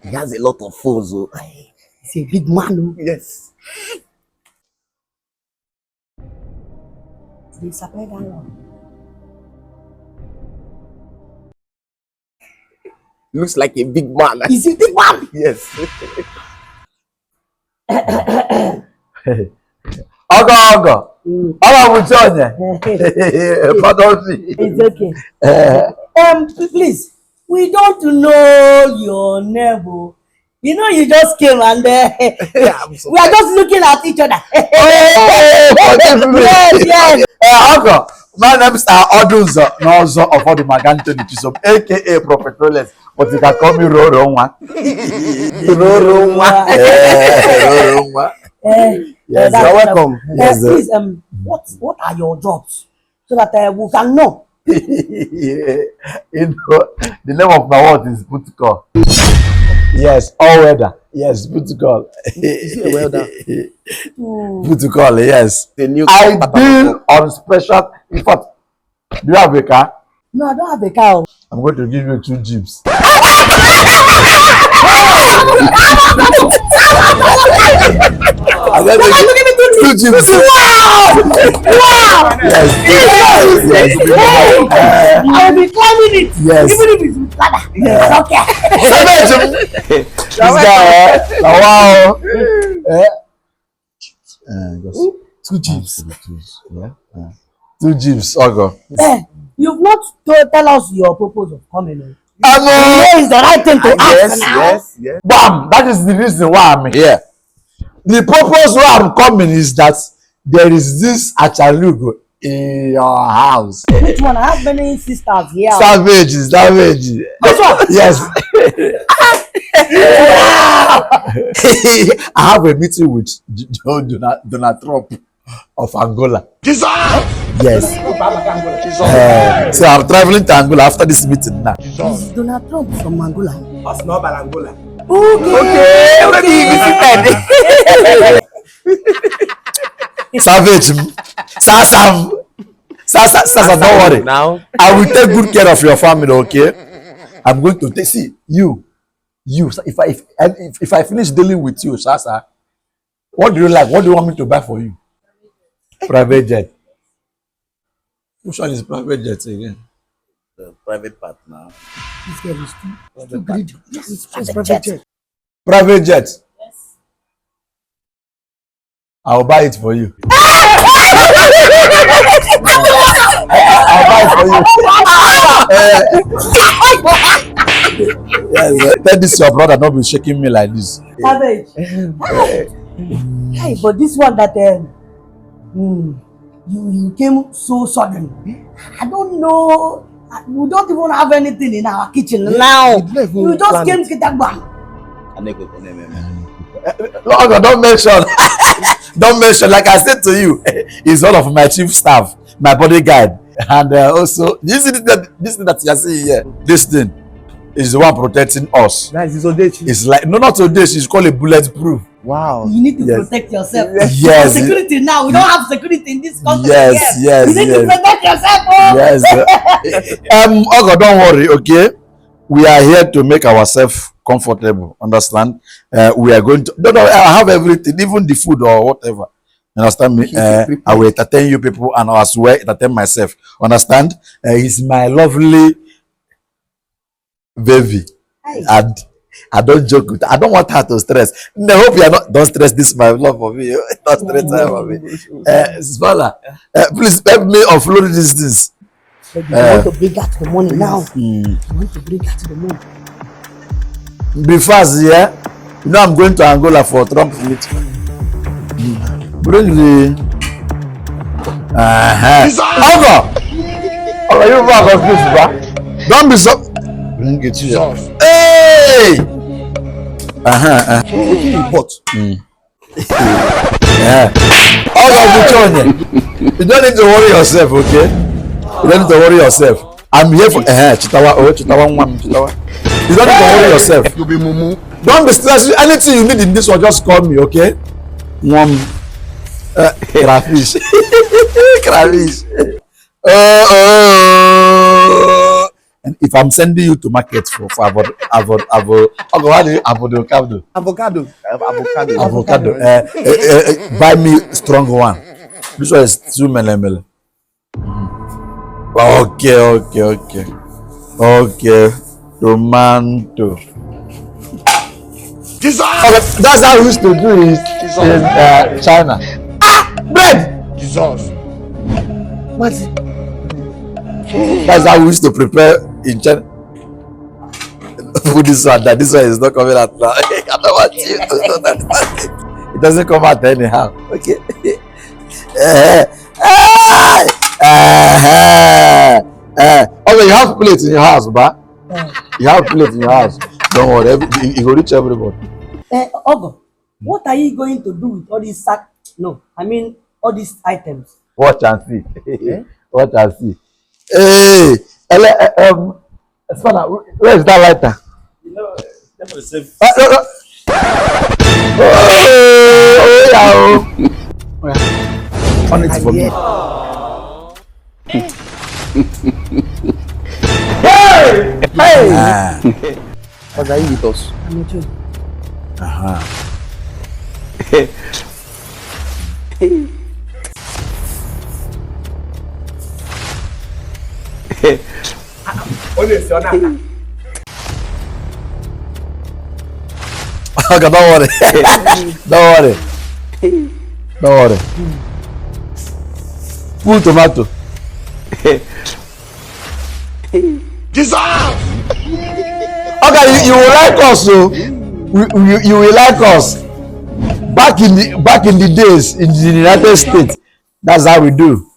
He has a lot of foes. Oh. He's a big man. Oh. Yes. Disappear that one. Looks like a big man. Is he big man? Yes. Ogo. It's okay. Please, we don't know your neighbor. You know, you just came and we are just looking at each other. Yes. Ogo, my name is Odunzo, Nozo of the Maganto Chisom, aka Prophet Rolex, but you can call me Roroma. Yes, you're welcome. Yes, please, what are your jobs? So that we can know. You know, the name of my word is Putuko. Yes, all weather. Yes, Putuko. Is it a welder? Putuko, yes. The new I deal on special. In fact, do you have a car? No, I don't have a car. I'm going to give you 2 jeeps. I'm going to give you 2 jeeps. Wow! Yes. I'll be climbing it. Yes. Even if it's with ladder. Yes. Okay. This guy, wow. 2 jeeps. Yeah. 2 jeeps, Ogo. You've not tell us your purpose of coming. Is the right thing to ask now. Yes. Bam! That is the reason why I'm here. The purpose why I'm coming is that there is this achalugo in your house. Which one? I have many sisters here. Savage. This one? Yes. I have a meeting with Donald Trump of Angola. Yes. So I'm traveling to Angola after this meeting now. This is Donald Trump from Angola. Us not about Angola. Okay. Already visited. Savage. Sasam, don't worry. Now I will take good care of your family, okay? I'm going to take, see, you. If I finish dealing with you, Sasa, what do you like? What do you want me to buy for you? Private jet. Which one is private jet again? the private part now. This girl is too greedy. Yes, it's Private jet. Private jet. Yes. I'll buy it for you. I'll buy it for you. Yes, tell this your brother not be shaking me like this. Savage. Hey, but this one that you came so sudden. I don't know. We don't even have anything in our kitchen now. You just came to that one. Lord, don't mention. Don't mention. Like I said to you, he's one of my chief staff, my bodyguard, and also this thing that you are seeing here. This thing is the one protecting us. Nice, it's Odechi. It's like no, not Odechi. It's called a bulletproof. Wow. You need to protect yourself. Yes. Security now. We don't have security in this country. Yes. You need to protect yourself. Oh. Yes. Ogo, don't worry. Okay, we are here to make ourselves comfortable. Understand? We are going to. No. I have everything, even the food or whatever. Understand me? I will entertain you people, and as well entertain myself. Understand? He's my lovely baby, and I don't joke with her. I don't want her to stress. I hope you are not. Don't stress this, my love for me. Don't stress her for me. Smaller. Please help me offload these things. You want to bring her to the money now. You want to bring her to the money. Be fast, yeah. You know I'm going to Angola for Trump meeting. Bring the. Ogo, you back of this, bro. Don't be so. Bring it here. Hey! Report. Yeah. Ogo, you don't need to worry yourself, okay? You don't need to worry yourself. I'm here for Chitawa. You don't need to worry yourself. You be mumu. Don't be stressed. Anything you need in this one, just call me, okay? Crayfish. Crayfish. And if I'm sending you to market for avocado, buy me strong one. This one is 2 mm. Okay. Tomato. Jesus! Okay, that's how we used to do it in China. Bread! Jesus! What? That's how we used to prepare in China. Put this one, this one is not coming out now. I don't want you to know that. It doesn't come out anyhow. Okay. Okay, you have plates in your house, ba? You have plates in your house. Don't worry, it will reach everybody. Ogo, what are you going to do with all these all these items? Watch and see. Watch and see. Hey, Spanner, where is that lighter? You know, that was the same. On it for me. Hey! What are you with us? I'm with you. Okay, don't worry. Don't worry. Full tomato. Jesus! Okay, you will like us, so you will like us. Back in the days in the United States, that's how we do.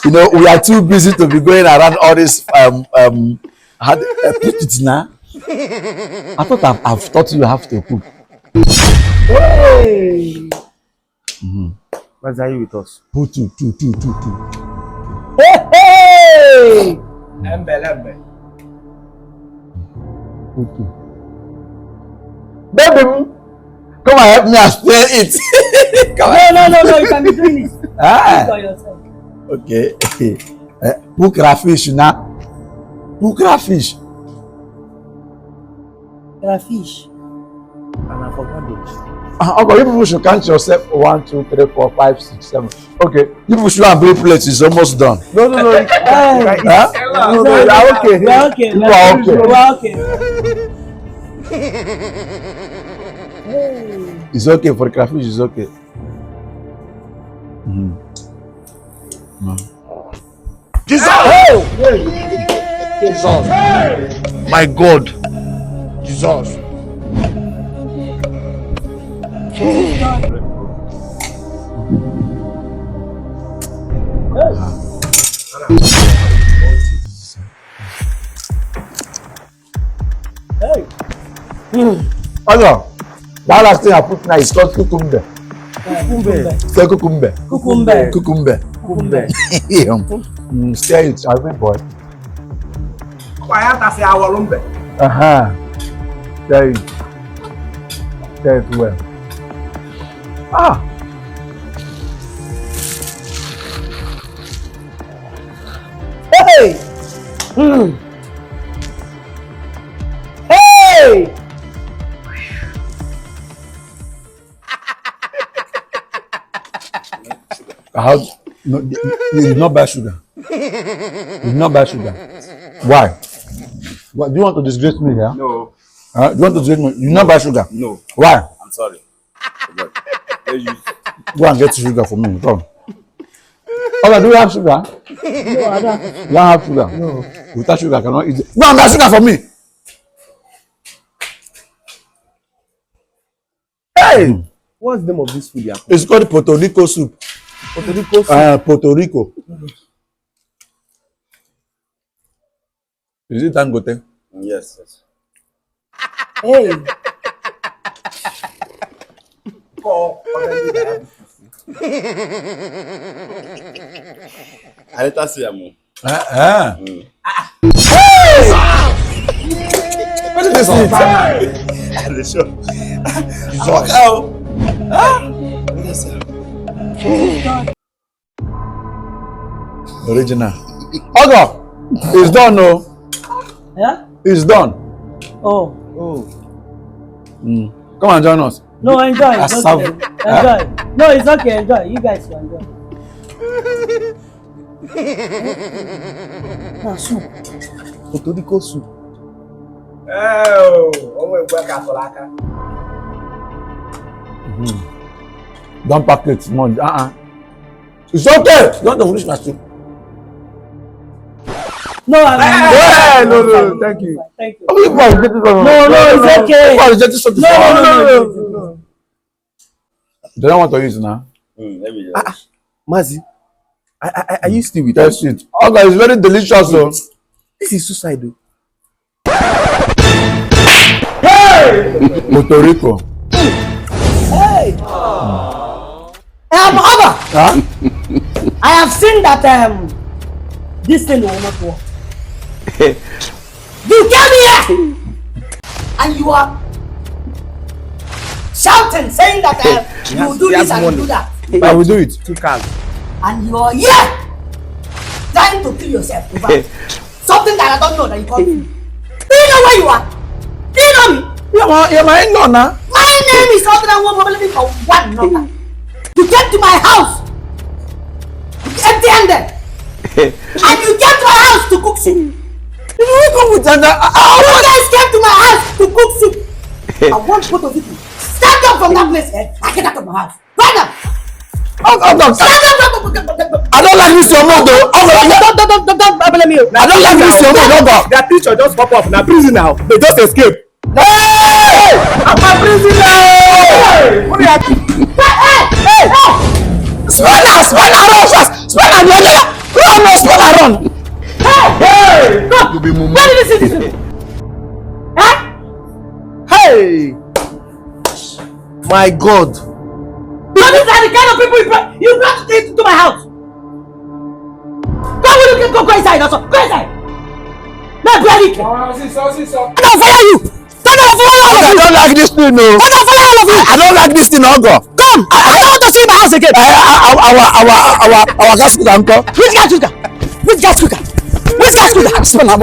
You know, we are too busy to be going around all this put it now. I thought I've taught you how to cook. Hey! What are you with us? Put two. Hey! Embe. Put two. Baby, come and help me and stir it. No, you can be doing it. Do it for yourself. Okay. Put crayfish now. Put crayfish. Crayfish. And avocado. Okay, you people should count yourself 1, 2, 3, 4, 5, 6, 7. Okay, you people should have bring plates. It's almost done. No. Hey. No, you are okay. We're okay. You are okay. We're okay. It's okay for crayfish. It's okay. Jesus! Jesus! My God! Jesus! Also, that last thing I put now is called cucumber. Say cucumber. Stir it, boy. Stir it well. Hey! Hey! No, you did not buy sugar. Why? What, do you want to disgrace me here? No. Do you want to disgrace me? You did not buy sugar. No. Why? I'm sorry. Go and get sugar for me. Come. Okay, do you have sugar? No, I don't. You don't have sugar? No. Without sugar, I cannot eat it. Go and get sugar for me. Hey! What's the name of this food? It's called Puerto Rico soup. Puerto Rico soup. Puerto Rico. Is it Dangote? Yes. Hey! I let us see you. What is this? The show. Original. Ogo, it's done, no. Yeah? It's done. Oh. Come and join us. No, enjoy. I It's serve- okay. Enjoy. No, it's okay. Enjoy. You guys will enjoy. Now, soup. Puerto Rico soup. Oh, Egbu aka atụrụ aka. Don't pack it small. It's okay. Don't finish my soup. No, No, thank you. Thank you. No, it's okay. People are rejecting something. No. They don't want to use it now. Let me just. Mazi, are you still with That's us? it. Okay, it's very delicious though. This is suicide though. Puerto Rico. Hey. Abba, Huh? I have seen that this thing will not work. You came here and you are shouting, saying that you will do this and you do that, I will do it. Two cars. and you are here trying to kill yourself over something that I don't know that you call me. Do you know where you are? Do you know me? You're my in-law now. My name is something I won't probably for one number. You came to my house empty-handed, and you came to my house to cook soup. You come with that. You guys came to my house to cook soup. I want both of you to stand up from that place and get out of my house. Right now. Stand up. I don't like this your mouth though. Don't blame me. I don't like this your mouth. Their teacher just pop up. Now prison now. They just escape. Hey! I'm a prisoner. Hey! Spell around first. Spell around. Run. Hey! Go! Where did you see this? Huh? Hey! My God! So these are the kind of people you brought to my house. Go inside also. Go inside. No, bloody. So. I don't follow you. I don't like this thing, no. I don't like this thing, Ogo. Come. I don't want to see my house again. Our gas cooker, uncle. Which gas cooker? Smell am.